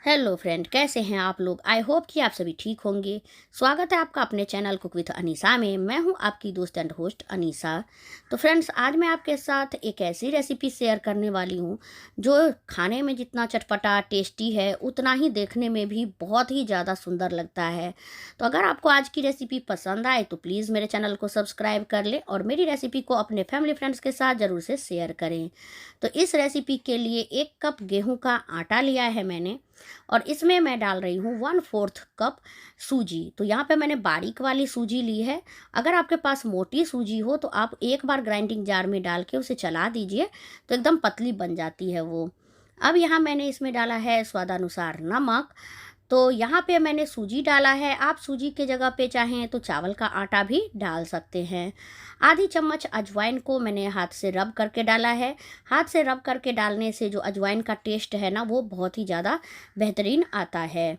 Hello friend, कैसे हैं आप लोग। आई होप कि आप सभी ठीक होंगे। स्वागत है आपका अपने चैनल कुक विथ अनीसा में। मैं हूं आपकी दोस्त एंड होस्ट अनीसा। तो फ्रेंड्स, आज मैं आपके साथ एक ऐसी रेसिपी शेयर करने वाली हूं जो खाने में जितना चटपटा टेस्टी है उतना ही देखने में भी बहुत ही ज़्यादा सुंदर लगता है। तो अगर आपको आज की रेसिपी पसंद आए तो प्लीज़ मेरे चैनल को सब्सक्राइब कर लें और मेरी रेसिपी को अपने फैमिली फ्रेंड्स के साथ ज़रूर से शेयर करें। तो इस रेसिपी के लिए 1 कप गेहूँ का आटा लिया है मैंने, और इसमें मैं डाल रही हूँ 1/4 कप सूजी। तो यहाँ पे मैंने बारीक वाली सूजी ली है। अगर आपके पास मोटी सूजी हो तो आप एक बार ग्राइंडिंग जार में डाल के उसे चला दीजिए, तो एकदम पतली बन जाती है वो। अब यहाँ मैंने इसमें डाला है स्वादानुसार नमक। तो यहाँ पे मैंने सूजी डाला है, आप सूजी के जगह पे चाहें तो चावल का आटा भी डाल सकते हैं। आधी चम्मच अजवाइन को मैंने हाथ से रब करके डाला है। हाथ से रब करके डालने से जो अजवाइन का टेस्ट है ना, वो बहुत ही ज़्यादा बेहतरीन आता है।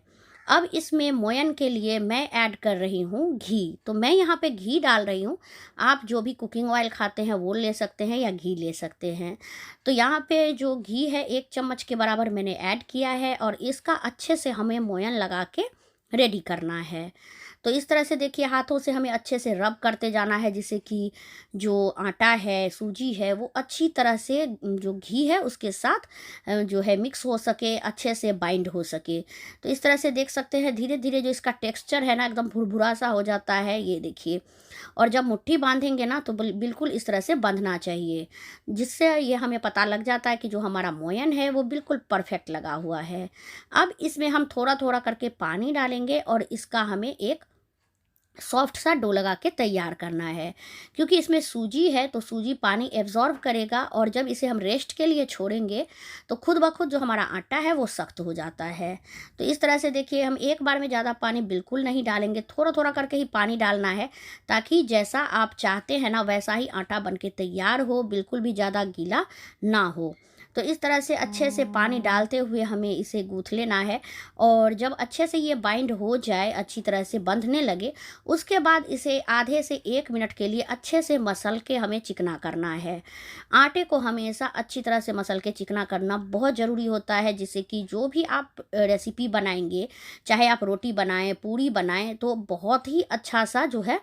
अब इसमें मोयन के लिए मैं ऐड कर रही हूँ घी। तो मैं यहाँ पे घी डाल रही हूँ। आप जो भी कुकिंग ऑयल खाते हैं वो ले सकते हैं या घी ले सकते हैं। तो यहाँ पे जो घी है 1 चम्मच के बराबर मैंने ऐड किया है, और इसका अच्छे से हमें मोयन लगा के रेडी करना है। तो इस तरह से देखिए, हाथों से हमें अच्छे से रब करते जाना है, जिससे कि जो आटा है, सूजी है, वो अच्छी तरह से जो घी है उसके साथ जो है मिक्स हो सके, अच्छे से बाइंड हो सके। तो इस तरह से देख सकते हैं धीरे धीरे जो इसका टेक्सचर है ना, एकदम भुरभुरा सा हो जाता है, ये देखिए। और जब मुट्ठी बांधेंगे ना तो बिल्कुल इस तरह से बांधना चाहिए, जिससे ये हमें पता लग जाता है कि जो हमारा मोयन है वो बिल्कुल परफेक्ट लगा हुआ है। अब इसमें हम थोड़ा थोड़ा करके पानी डालेंगे और इसका हमें एक सॉफ्ट सा डो लगा के तैयार करना है। क्योंकि इसमें सूजी है तो सूजी पानी एब्जॉर्ब करेगा, और जब इसे हम रेस्ट के लिए छोड़ेंगे तो खुद ब खुद जो हमारा आटा है वो सख्त हो जाता है। तो इस तरह से देखिए, हम एक बार में ज़्यादा पानी बिल्कुल नहीं डालेंगे, थोड़ा थोड़ा करके ही पानी डालना है, ताकि जैसा आप चाहते हैं ना वैसा ही आटा बन के तैयार हो, बिल्कुल भी ज़्यादा गीला ना हो। तो इस तरह से अच्छे से पानी डालते हुए हमें इसे गूँथ लेना है। और जब अच्छे से ये बाइंड हो जाए, अच्छी तरह से बंधने लगे, उसके बाद इसे आधे से 1 मिनट के लिए अच्छे से मसल के हमें चिकना करना है। आटे को हमेशा अच्छी तरह से मसल के चिकना करना बहुत ज़रूरी होता है, जिससे कि जो भी आप रेसिपी बनाएंगे, चाहे आप रोटी बनाएं, पूरी बनाएं, तो बहुत ही अच्छा सा जो है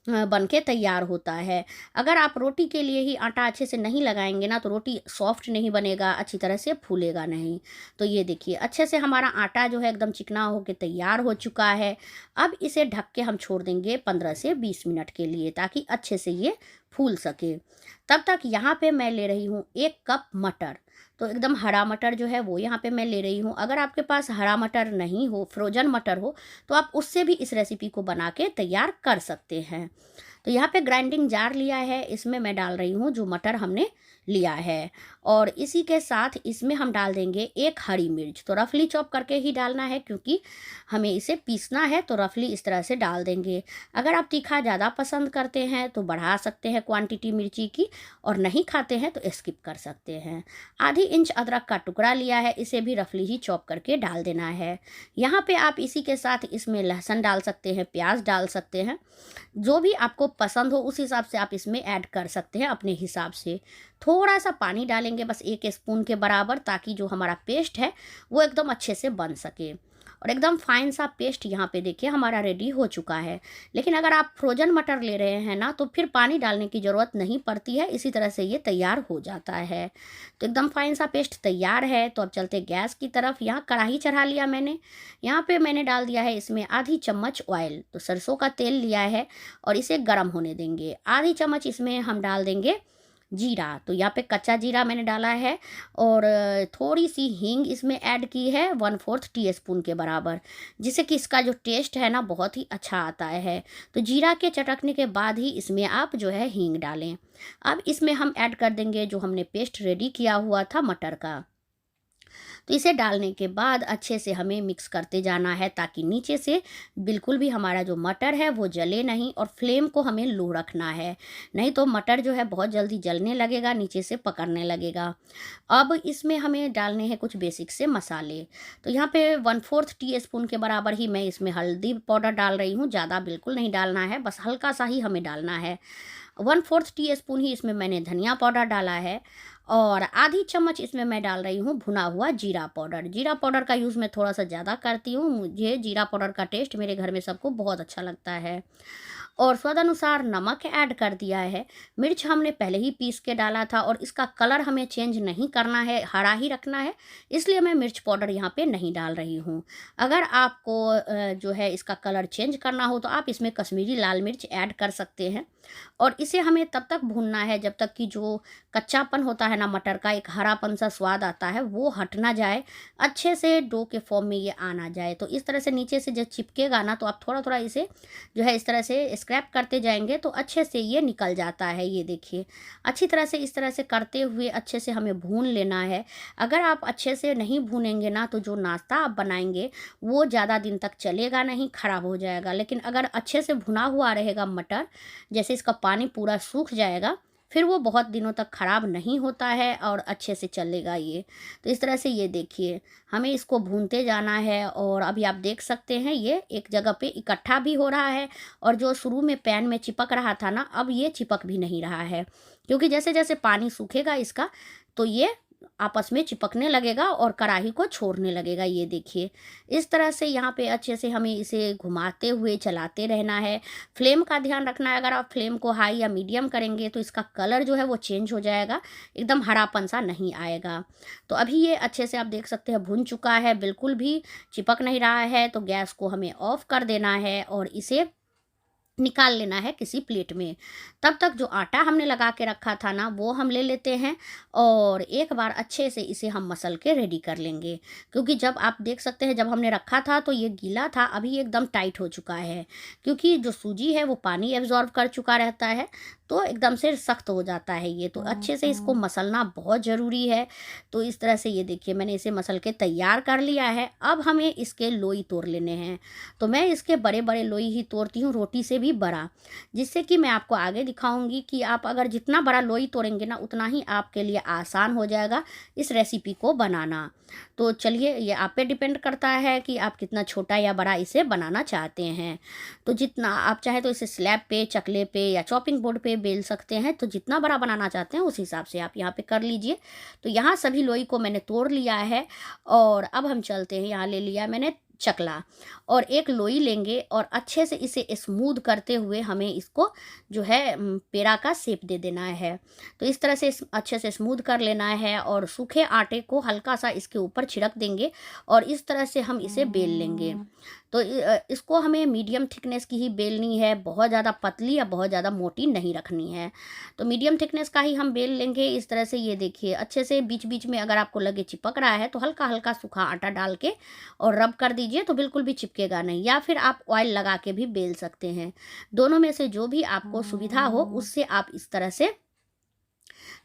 बन के तैयार होता है। अगर आप रोटी के लिए ही आटा अच्छे से नहीं लगाएंगे ना, तो रोटी सॉफ्ट नहीं बनेगा, अच्छी तरह से फूलेगा नहीं। तो ये देखिए, अच्छे से हमारा आटा जो है एकदम चिकना होकर तैयार हो चुका है। अब इसे ढक के हम छोड़ देंगे 15 से 20 मिनट के लिए, ताकि अच्छे से ये फूल सके। तब तक यहाँ पे मैं ले रही हूँ 1 कप मटर। तो एकदम हरा मटर जो है वो यहाँ पे मैं ले रही हूँ। अगर आपके पास हरा मटर नहीं हो, फ्रोजन मटर हो, तो आप उससे भी इस रेसिपी को बना के तैयार कर सकते हैं। तो यहाँ पे ग्राइंडिंग जार लिया है, इसमें मैं डाल रही हूँ जो मटर हमने लिया है, और इसी के साथ इसमें हम डाल देंगे 1 हरी मिर्च। तो रफली चॉप करके ही डालना है, क्योंकि हमें इसे पीसना है, तो रफली इस तरह से डाल देंगे। अगर आप तीखा ज़्यादा पसंद करते हैं तो बढ़ा सकते हैं क्वांटिटी मिर्ची की, और नहीं खाते हैं तो स्किप कर सकते हैं। आधी इंच अदरक का टुकड़ा लिया है, इसे भी रफली ही चॉप करके डाल देना है। यहाँ पे आप इसी के साथ इसमें लहसुन डाल सकते हैं, प्याज डाल सकते हैं, जो भी आपको पसंद हो उस हिसाब से आप इसमें ऐड कर सकते हैं अपने हिसाब से। थोड़ा सा पानी डालेंगे, बस 1 स्पून के बराबर, ताकि जो हमारा पेस्ट है वो एकदम अच्छे से बन सके। और एकदम फाइन सा पेस्ट यहाँ पे देखिए हमारा रेडी हो चुका है। लेकिन अगर आप फ्रोजन मटर ले रहे हैं ना, तो फिर पानी डालने की ज़रूरत नहीं पड़ती है, इसी तरह से ये तैयार हो जाता है। तो एकदम फाइन सा पेस्ट तैयार है। तो अब चलते गैस की तरफ। यहाँ कढ़ाई चढ़ा लिया मैंने। यहाँ पे मैंने डाल दिया है इसमें आधी चम्मच ऑयल। तो सरसों का तेल लिया है और इसे गर्म होने देंगे। आधी चम्मच इसमें हम डाल देंगे जीरा। तो यहाँ पे कच्चा जीरा मैंने डाला है, और थोड़ी सी हींग इसमें ऐड की है 1/4 टीस्पून के बराबर, जिससे कि इसका जो टेस्ट है ना बहुत ही अच्छा आता है। तो जीरा के चटकने के बाद ही इसमें आप जो है हींग डालें। अब इसमें हम ऐड कर देंगे जो हमने पेस्ट रेडी किया हुआ था मटर का। तो इसे डालने के बाद अच्छे से हमें मिक्स करते जाना है, ताकि नीचे से बिल्कुल भी हमारा जो मटर है वो जले नहीं, और फ्लेम को हमें लो रखना है, नहीं तो मटर जो है बहुत जल्दी जलने लगेगा, नीचे से पकड़ने लगेगा। अब इसमें हमें डालने हैं कुछ बेसिक से मसाले। तो यहाँ पे 1/4 टीस्पून के बराबर ही मैं इसमें हल्दी पाउडर डाल रही हूँ, ज़्यादा बिल्कुल नहीं डालना है, बस हल्का सा ही हमें डालना है। 1/4 टीस्पून ही इसमें मैंने धनिया पाउडर डाला है। और आधी चम्मच इसमें मैं डाल रही हूँ भुना हुआ जीरा पाउडर। जीरा पाउडर का यूज़ मैं थोड़ा सा ज़्यादा करती हूँ, मुझे जीरा पाउडर का टेस्ट मेरे घर में सबको बहुत अच्छा लगता है। और स्वादानुसार नमक ऐड कर दिया है। मिर्च हमने पहले ही पीस के डाला था और इसका कलर हमें चेंज नहीं करना है, हरा ही रखना है, इसलिए मैं मिर्च पाउडर यहाँ पे नहीं डाल रही हूँ। अगर आपको जो है इसका कलर चेंज करना हो तो आप इसमें कश्मीरी लाल मिर्च ऐड कर सकते हैं। और इसे हमें तब तक भूनना है जब तक कि जो कच्चापन होता है ना मटर का, एक हरापन सा स्वाद आता है, वो हट ना जाए, अच्छे से डो के फॉर्म में ये आ ना जाए। तो इस तरह से नीचे से जब चिपकेगा ना तो आप थोड़ा थोड़ा इसे जो है इस तरह से स्क्रैप करते जाएंगे तो अच्छे से ये निकल जाता है। ये देखिए, अच्छी तरह से इस तरह से करते हुए अच्छे से हमें भून लेना है। अगर आप अच्छे से नहीं भूनेंगे ना तो जो नाश्ता आप बनाएंगे वो ज़्यादा दिन तक चलेगा नहीं, ख़राब हो जाएगा। लेकिन अगर अच्छे से भुना हुआ रहेगा मटर, जैसे इसका पानी पूरा सूख जाएगा, फिर वो बहुत दिनों तक ख़राब नहीं होता है और अच्छे से चलेगा ये। तो इस तरह से ये देखिए, हमें इसको भूनते जाना है और अभी आप देख सकते हैं ये एक जगह पे इकट्ठा भी हो रहा है। और जो शुरू में पैन में चिपक रहा था ना, अब ये चिपक भी नहीं रहा है, क्योंकि जैसे जैसे पानी सूखेगा इसका तो ये आपस में चिपकने लगेगा और कढ़ाई को छोड़ने लगेगा। ये देखिए, इस तरह से यहाँ पे अच्छे से हमें इसे घुमाते हुए चलाते रहना है। फ्लेम का ध्यान रखना है, अगर आप फ्लेम को हाई या मीडियम करेंगे तो इसका कलर जो है वो चेंज हो जाएगा, एकदम हरापन सा नहीं आएगा। तो अभी ये अच्छे से आप देख सकते हैं भुन चुका है, बिल्कुल भी चिपक नहीं रहा है। तो गैस को हमें ऑफ कर देना है और इसे निकाल लेना है किसी प्लेट में। तब तक जो आटा हमने लगा के रखा था ना, वो हम ले लेते हैं और एक बार अच्छे से इसे हम मसल के रेडी कर लेंगे। क्योंकि जब आप देख सकते हैं, जब हमने रखा था तो ये गीला था, अभी ये एकदम टाइट हो चुका है, क्योंकि जो सूजी है वो पानी एब्जॉर्ब कर चुका रहता है, तो एकदम से सख्त हो जाता है ये। तो अच्छे से इसको मसलना बहुत ज़रूरी है। तो इस तरह से ये देखिए, मैंने इसे मसल के तैयार कर लिया है। अब हमें इसके लोई तोड़ लेने हैं। तो मैं इसके बड़े बड़े लोई ही तोड़ती हूँ, रोटी से भी बड़ा, जिससे कि मैं आपको आगे दिखाऊंगी कि आप अगर जितना बड़ा लोई तोड़ेंगे ना, उतना ही आपके लिए आसान हो जाएगा इस रेसिपी को बनाना। तो चलिए, ये आप पे डिपेंड करता है कि आप कितना छोटा या बड़ा इसे बनाना चाहते हैं। तो जितना आप चाहे तो इसे स्लैब पे, चकले पे या चॉपिंग बोर्ड पे बेल सकते हैं। तो जितना बड़ा बनाना चाहते हैं उस हिसाब से आप यहाँ पे कर लीजिए। तो यहाँ सभी लोई को मैंने तोड़ लिया है और अब हम चलते हैं। यहाँ ले लिया मैंने चकला और एक लोई लेंगे और अच्छे से इसे स्मूथ करते हुए हमें इसको जो है पेड़ा का शेप दे देना है। तो इस तरह से अच्छे से स्मूथ कर लेना है और सूखे आटे को हल्का सा इसके ऊपर छिड़क देंगे और इस तरह से हम इसे बेल लेंगे। तो इसको हमें मीडियम थिकनेस की ही बेलनी है, बहुत ज़्यादा पतली या बहुत ज़्यादा मोटी नहीं रखनी है। तो मीडियम थिकनेस का ही हम बेल लेंगे इस तरह से। ये देखिए, अच्छे से बीच बीच में अगर आपको लगे चिपक रहा है तो हल्का हल्का सूखा आटा डाल के और रब कर दीजिए, तो बिल्कुल भी चिपकेगा नहीं। या फिर आप ऑयल लगा के भी बेल सकते हैं। दोनों में से जो भी आपको सुविधा हो उससे आप इस तरह से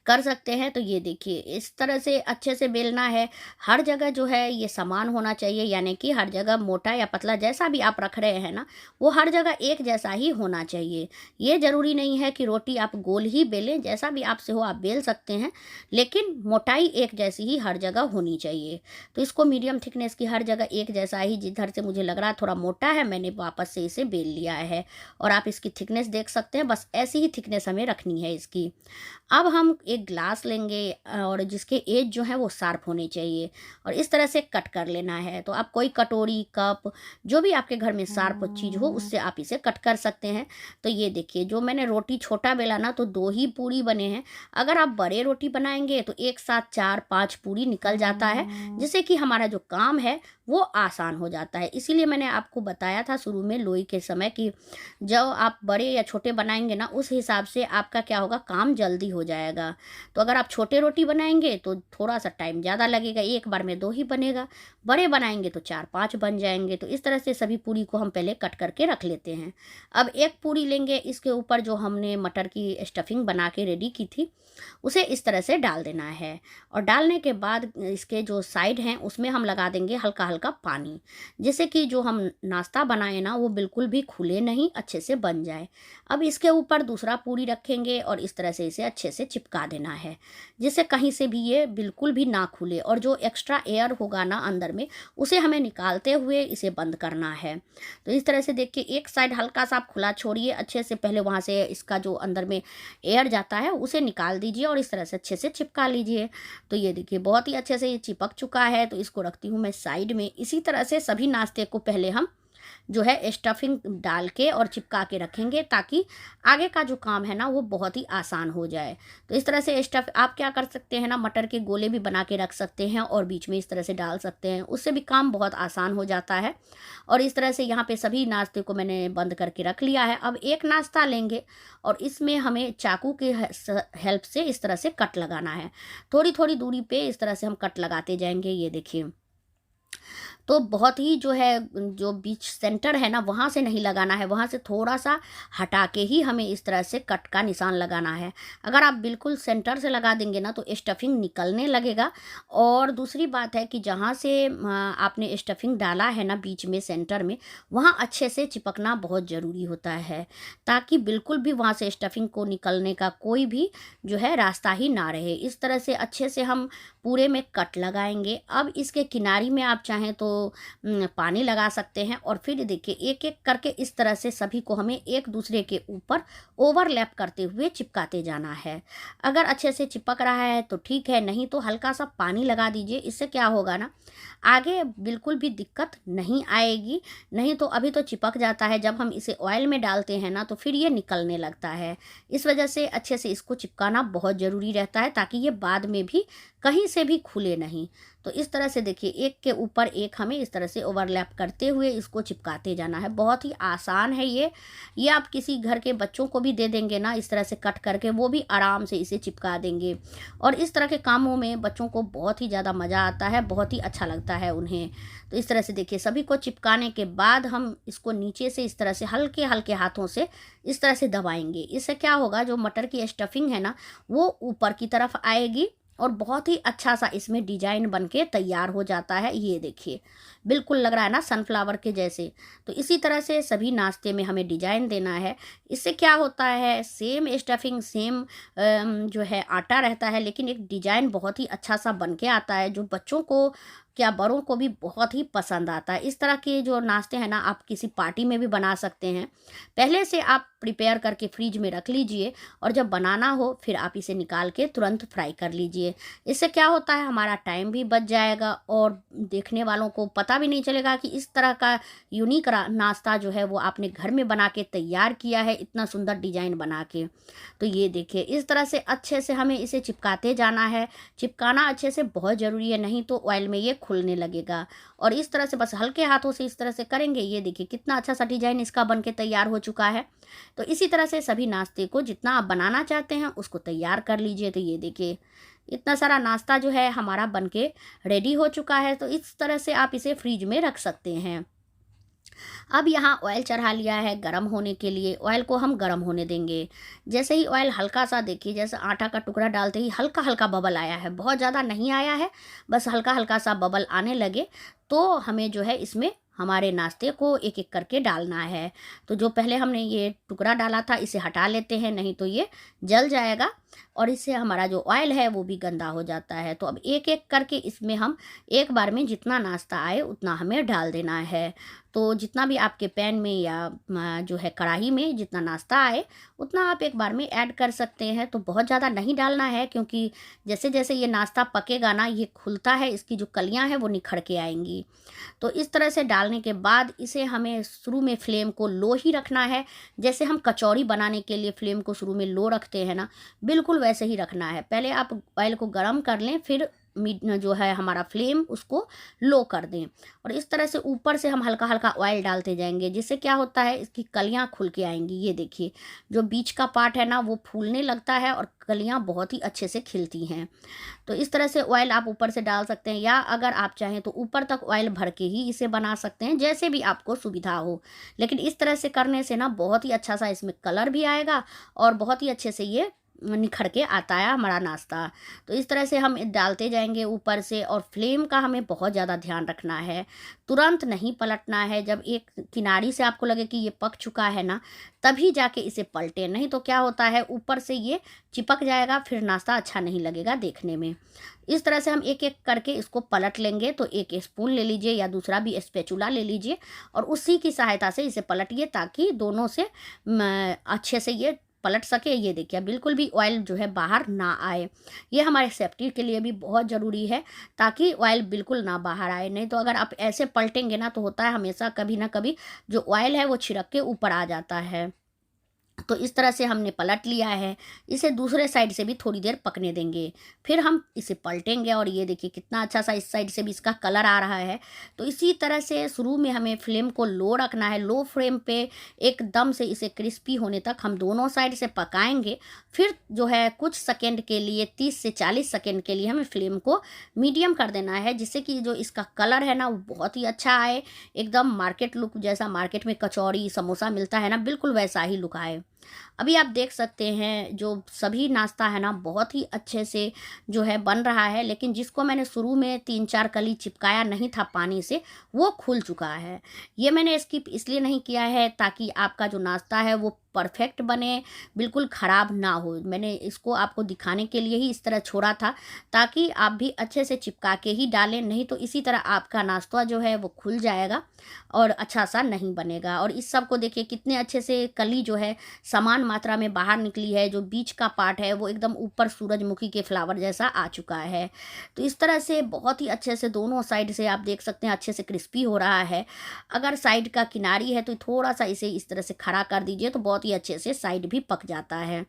कर सकते हैं। तो ये देखिए, इस तरह से अच्छे से बेलना है। हर जगह जो है ये समान होना चाहिए, यानी कि हर जगह मोटा या पतला जैसा भी आप रख रहे हैं ना, वो हर जगह एक जैसा ही होना चाहिए। ये ज़रूरी नहीं है कि रोटी आप गोल ही बेलें, जैसा भी आपसे हो आप बेल सकते हैं, लेकिन मोटाई एक जैसी ही हर जगह होनी चाहिए। तो इसको मीडियम थिकनेस की हर जगह एक जैसा ही, जिधर से मुझे लग रहा है थोड़ा मोटा है, मैंने वापस से इसे बेल लिया है। और आप इसकी थिकनेस देख सकते हैं, बस ऐसी ही थिकनेस हमें रखनी है इसकी। अब हम एक ग्लास लेंगे और जिसके एज जो है वो शार्प होने चाहिए और इस तरह से कट कर लेना है। तो आप कोई कटोरी, कप, जो भी आपके घर में शार्प चीज़ हो उससे आप इसे कट कर सकते हैं। तो ये देखिए, जो मैंने रोटी छोटा बेला ना, तो 2 ही पूरी बने हैं। अगर आप बड़े रोटी बनाएंगे तो एक साथ 4-5 पूरी निकल जाता है, जिससे कि हमारा जो काम है वो आसान हो जाता है। इसीलिए मैंने आपको बताया था शुरू में लोई के समय कि जब आप बड़े या छोटे बनाएंगे ना, उस हिसाब से आपका क्या होगा, काम जल्दी हो जाएगा। तो अगर आप छोटे रोटी बनाएंगे तो थोड़ा सा टाइम ज़्यादा लगेगा, एक बार में 2 ही बनेगा। बड़े बनाएंगे तो 4-5 बन जाएंगे। तो इस तरह से सभी पूरी को हम पहले कट करके रख लेते हैं। अब एक पूरी लेंगे, इसके ऊपर जो हमने मटर की स्टफिंग बना के रेडी की थी उसे इस तरह से डाल देना है। और डालने के बाद इसके जो साइड हैं उसमें हम लगा देंगे हल्का हल्का पानी, जिससे कि जो हम नाश्ता बनाए ना वो बिल्कुल भी खुले नहीं, अच्छे से बन जाए। अब इसके ऊपर दूसरा पूरी रखेंगे और इस तरह से इसे अच्छे से चिपका देना है, जिससे कहीं से भी ये बिल्कुल भी ना खुले, और जो एक्स्ट्रा एयर होगा ना अंदर में उसे हमें निकालते हुए इसे बंद करना है। तो इस तरह से देखिए एक साइड हल्का सा आप खुला छोड़िए अच्छे से, पहले वहाँ से इसका जो अंदर में एयर जाता है उसे निकाल दीजिए और इस तरह से अच्छे से चिपका लीजिए। तो ये देखिए बहुत ही अच्छे से ये चिपक चुका है, तो इसको रखती हूँ मैं साइड में। इसी तरह से सभी नाश्ते को पहले हम जो है स्टफिंग डाल के और चिपका के रखेंगे, ताकि आगे का जो काम है ना वो बहुत ही आसान हो जाए। तो इस तरह से स्टफ आप क्या कर सकते हैं ना, मटर के गोले भी बना के रख सकते हैं और बीच में इस तरह से डाल सकते हैं, उससे भी काम बहुत आसान हो जाता है। और इस तरह से यहाँ पे सभी नाश्ते को मैंने बंद करके रख लिया है। अब एक नाश्ता लेंगे और इसमें हमें चाकू के हेल्प से इस तरह से कट लगाना है। थोड़ी थोड़ी दूरी पे इस तरह से हम कट लगाते जाएंगे। ये देखिए, तो बहुत ही जो है जो बीच सेंटर है ना वहाँ से नहीं लगाना है, वहाँ से थोड़ा सा हटा के ही हमें इस तरह से कट का निशान लगाना है। अगर आप बिल्कुल सेंटर से लगा देंगे ना तो स्टफिंग निकलने लगेगा। और दूसरी बात है कि जहाँ से आपने स्टफिंग डाला है ना बीच में सेंटर में, वहाँ अच्छे से चिपकना बहुत ज़रूरी होता है, ताकि बिल्कुल भी वहाँ से स्टफिंग को निकलने का कोई भी जो है रास्ता ही ना रहे। इस तरह से अच्छे से हम पूरे में कट लगाएंगे। अब इसके किनारी में आप चाहें तो पानी लगा सकते हैं, और फिर देखिए एक एक करके इस तरह से सभी को हमें एक दूसरे के ऊपर ओवरलैप करते हुए चिपकाते जाना है। अगर अच्छे से चिपक रहा है तो ठीक है, नहीं तो हल्का सा पानी लगा दीजिए। इससे क्या होगा ना, आगे बिल्कुल भी दिक्कत नहीं आएगी। नहीं तो अभी तो चिपक जाता है, जब हम इसे ऑयल में डालते हैं ना तो फिर ये निकलने लगता है। इस वजह से अच्छे से इसको चिपकाना बहुत ज़रूरी रहता है, ताकि ये बाद में भी कहीं से भी खुले नहीं। तो इस तरह से देखिए एक के ऊपर एक हमें इस तरह से ओवरलैप करते हुए इसको चिपकाते जाना है। बहुत ही आसान है ये आप किसी घर के बच्चों को भी दे देंगे ना इस तरह से कट करके, वो भी आराम से इसे चिपका देंगे। और इस तरह के कामों में बच्चों को बहुत ही ज़्यादा मज़ा आता है, बहुत ही अच्छा लगता है उन्हें। तो इस तरह से देखिए सभी को चिपकाने के बाद हम इसको नीचे से इस तरह से हल्के हल्के हाथों से इस तरह से दबाएंगे। इससे क्या होगा, जो मटर की स्टफिंग है ना वो ऊपर की तरफ आएगी और बहुत ही अच्छा सा इसमें डिजाइन बनके तैयार हो जाता है। ये देखिए बिल्कुल लग रहा है ना सनफ्लावर के जैसे। तो इसी तरह से सभी नाश्ते में हमें डिजाइन देना है। इससे क्या होता है, सेम स्टफिंग सेम जो है आटा रहता है, लेकिन एक डिजाइन बहुत ही अच्छा सा बन के आता है, जो बच्चों को क्या बड़ों को भी बहुत ही पसंद आता है। इस तरह के जो नाश्ते हैं ना आप किसी पार्टी में भी बना सकते हैं। पहले से आप प्रिपेयर करके फ्रिज में रख लीजिए, और जब बनाना हो फिर आप इसे निकाल के तुरंत फ्राई कर लीजिए। इससे क्या होता है, हमारा टाइम भी बच जाएगा और देखने वालों को पता भी नहीं चलेगा कि इस तरह का यूनिक नाश्ता जो है वो आपने घर में बना के तैयार किया है, इतना सुंदर डिजाइन बना के। तो ये देखिए इस तरह से अच्छे से हमें इसे चिपकाते जाना है। चिपकाना अच्छे से बहुत ज़रूरी है, नहीं तो ऑयल में ये खुलने लगेगा। और इस तरह से बस हल्के हाथों से इस तरह से करेंगे। ये देखिए कितना अच्छा सा डिजाइन इसका बन के तैयार हो चुका है। तो इसी तरह से सभी नाश्ते को जितना आप बनाना चाहते हैं उसको तैयार कर लीजिए। तो ये देखिए इतना सारा नाश्ता जो है हमारा बनके रेडी हो चुका है। तो इस तरह से आप इसे फ्रिज में रख सकते हैं। अब यहाँ ऑयल चढ़ा लिया है गरम होने के लिए। ऑयल को हम गरम होने देंगे। जैसे ही ऑयल हल्का सा, देखिए जैसे आटा का टुकड़ा डालते ही हल्का हल्का बबल आया है, बहुत ज़्यादा नहीं आया है, बस हल्का हल्का सा बबल आने लगे तो हमें जो है इसमें हमारे नाश्ते को एक एक करके डालना है। तो जो पहले हमने ये टुकड़ा डाला था इसे हटा लेते हैं, नहीं तो ये जल जाएगा और इससे हमारा जो ऑयल है वो भी गंदा हो जाता है। तो अब एक एक करके इसमें हम एक बार में जितना नाश्ता आए उतना हमें डाल देना है। तो जितना भी आपके पैन में या जो है कढ़ाई में जितना नाश्ता आए उतना आप एक बार में ऐड कर सकते हैं। तो बहुत ज़्यादा नहीं डालना है, क्योंकि जैसे जैसे ये नाश्ता पकेगा ना ये खुलता है, इसकी जो कलियां हैं वो निखर के आएंगी। तो इस तरह से डालने के बाद इसे हमें शुरू में फ्लेम को लो ही रखना है। जैसे हम कचौड़ी बनाने के लिए फ्लेम को शुरू में लो रखते हैं ना, बिल्कुल वैसे ही रखना है। पहले आप ऑयल को गर्म कर लें, फिर जो है हमारा फ्लेम उसको लो कर दें, और इस तरह से ऊपर से हम हल्का हल्का ऑयल डालते जाएंगे, जिससे क्या होता है इसकी कलियां खुल के आएंगी। ये देखिए जो बीच का पार्ट है ना वो फूलने लगता है और कलियां बहुत ही अच्छे से खिलती हैं। तो इस तरह से ऑयल आप ऊपर से डाल सकते हैं, या अगर आप चाहें तो ऊपर तक ऑयल भर के ही इसे बना सकते हैं, जैसे भी आपको सुविधा हो। लेकिन इस तरह से करने से ना बहुत ही अच्छा सा इसमें कलर भी आएगा और बहुत ही अच्छे से ये निखर के आता है हमारा नाश्ता। तो इस तरह से हम डालते जाएंगे ऊपर से, और फ्लेम का हमें बहुत ज़्यादा ध्यान रखना है। तुरंत नहीं पलटना है। जब एक किनारी से आपको लगे कि ये पक चुका है ना, तभी जाके इसे पलटे, नहीं तो क्या होता है ऊपर से ये चिपक जाएगा, फिर नाश्ता अच्छा नहीं लगेगा देखने में। इस तरह से हम एक एक करके इसको पलट लेंगे। तो एक स्पून ले लीजिए या दूसरा भी स्पैचुला ले लीजिए, और उसी की सहायता से इसे पलटिए ताकि दोनों से अच्छे से ये पलट सके। ये देखिए बिल्कुल भी ऑयल जो है बाहर ना आए। ये हमारे सेफ्टी के लिए भी बहुत ज़रूरी है, ताकि ऑयल बिल्कुल ना बाहर आए। नहीं तो अगर आप ऐसे पलटेंगे ना, तो होता है हमेशा कभी ना कभी जो ऑयल है वो छिड़क के ऊपर आ जाता है। तो इस तरह से हमने पलट लिया है। इसे दूसरे साइड से भी थोड़ी देर पकने देंगे, फिर हम इसे पलटेंगे। और ये देखिए कितना अच्छा सा इस साइड से भी इसका कलर आ रहा है। तो इसी तरह से शुरू में हमें फ्लेम को लो रखना है, लो फ्लेम पे एकदम से इसे क्रिस्पी होने तक हम दोनों साइड से पकाएंगे। फिर जो है कुछ सेकेंड के लिए, 30 से 40 सेकेंड के लिए हमें फ्लेम को मीडियम कर देना है, जिससे कि जो इसका कलर है ना वो बहुत ही अच्छा आए, एकदम मार्केट लुक जैसा मार्केट में कचौड़ी समोसा मिलता है ना, बिल्कुल वैसा ही लुक आए। अभी आप देख सकते हैं जो सभी नाश्ता है ना बहुत ही अच्छे से जो है बन रहा है, लेकिन जिसको मैंने शुरू में 3-4 कली चिपकाया नहीं था पानी से, वो खुल चुका है। ये मैंने स्किप इसलिए नहीं किया है ताकि आपका जो नाश्ता है वो परफेक्ट बने, बिल्कुल ख़राब ना हो। मैंने इसको आपको दिखाने के लिए ही इस तरह छोड़ा था, ताकि आप भी अच्छे से चिपका के ही डालें, नहीं तो इसी तरह आपका नाश्ता जो है वो खुल जाएगा और अच्छा सा नहीं बनेगा। और इस सब को देखिए कितने अच्छे से कली जो है समान मात्रा में बाहर निकली है। जो बीच का पार्ट है वो एकदम ऊपर सूरजमुखी के फ्लावर जैसा आ चुका है। तो इस तरह से बहुत ही अच्छे से दोनों साइड से आप देख सकते हैं अच्छे से क्रिस्पी हो रहा है। अगर साइड का किनारी है तो थोड़ा सा इसे इस तरह से खड़ा कर दीजिए, तो बहुत ही अच्छे से साइड भी पक जाता है।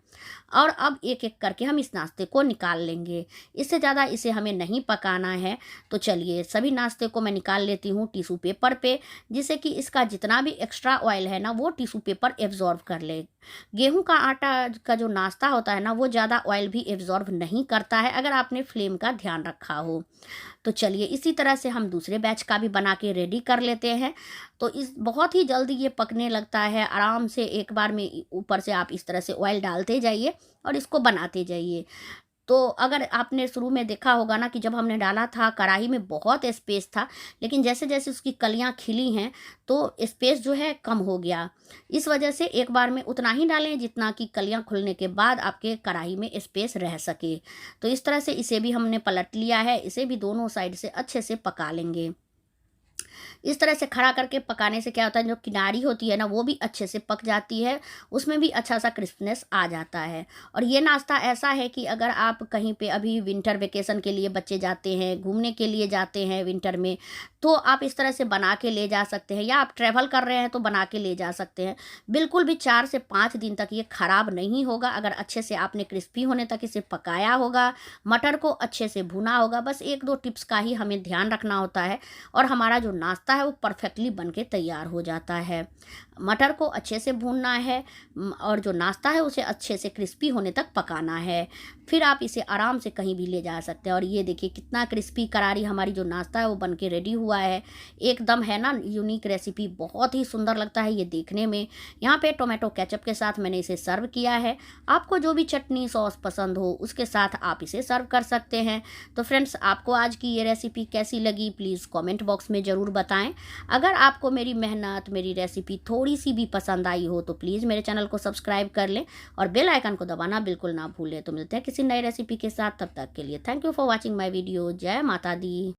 और अब एक एक करके हम इस नाश्ते को निकाल लेंगे। इससे ज़्यादा इसे हमें नहीं पकाना है। तो चलिए सभी नाश्ते को मैं निकाल लेती हूँ टिश्यू पेपर पे, जिससे कि इसका जितना भी एक्स्ट्रा ऑयल है ना वो टिश्यू पेपर एब्जॉर्ब कर ले। गेहूं का आटा का जो नाश्ता होता है ना वो ज़्यादा ऑयल भी एब्जॉर्ब नहीं करता है, अगर आपने फ्लेम का ध्यान रखा हो। तो चलिए इसी तरह से हम दूसरे बैच का भी बना के रेडी कर लेते हैं। तो इस बहुत ही जल्दी ये पकने लगता है। आराम से एक बार में ऊपर से आप इस तरह से ऑयल डालते जाइए और इसको बनाते जाइए। तो अगर आपने शुरू में देखा होगा ना कि जब हमने डाला था कढ़ाई में बहुत स्पेस था, लेकिन जैसे जैसे उसकी कलियां खिली हैं तो स्पेस जो है कम हो गया। इस वजह से एक बार में उतना ही डालें जितना कि कलियां खुलने के बाद आपके कढ़ाई में स्पेस रह सके। तो इस तरह से इसे भी हमने पलट लिया है। इसे भी दोनों साइड से अच्छे से पका लेंगे। इस तरह से खड़ा करके पकाने से क्या होता है, जो किनारी होती है ना वो भी अच्छे से पक जाती है, उसमें भी अच्छा सा क्रिस्पनेस आ जाता है। और ये नाश्ता ऐसा है कि अगर आप कहीं पे अभी विंटर वेकेशन के लिए बच्चे जाते हैं, घूमने के लिए जाते हैं विंटर में, तो आप इस तरह से बना के ले जा सकते हैं, या आप ट्रैवल कर रहे हैं तो बना के ले जा सकते हैं। बिल्कुल भी 4 से 5 दिन तक ये ख़राब नहीं होगा, अगर अच्छे से आपने क्रिस्पी होने तक इसे पकाया होगा, मटर को अच्छे से भुना होगा। बस 1-2 टिप्स का ही हमें ध्यान रखना होता है और हमारा जो नाश्ता है वो परफेक्टली बन के तैयार हो जाता है। मटर को अच्छे से भूनना है और जो नाश्ता है उसे अच्छे से क्रिस्पी होने तक पकाना है। फिर आप इसे आराम से कहीं भी ले जा सकते हैं। और ये देखिए कितना क्रिस्पी करारी हमारी जो नाश्ता है वो बन के रेडी हुआ है। एकदम है ना यूनिक रेसिपी, बहुत ही सुंदर लगता है ये देखने में। यहाँ पे टोमेटो केचप के साथ मैंने इसे सर्व किया है। आपको जो भी चटनी सॉस पसंद हो उसके साथ आप इसे सर्व कर सकते हैं। तो फ्रेंड्स, आपको आज की ये रेसिपी कैसी लगी प्लीज़ कमेंट बॉक्स में ज़रूर बताएं। अगर आपको मेरी मेहनत, मेरी रेसिपी थोड़ी सी भी पसंद आई हो तो प्लीज़ मेरे चैनल को सब्सक्राइब कर लें और बेल आइकन को दबाना बिल्कुल ना भूलें। तो मिलते हैं किसी नई रेसिपी के साथ, तब तक के लिए thank you for watching my video. जय माता दी।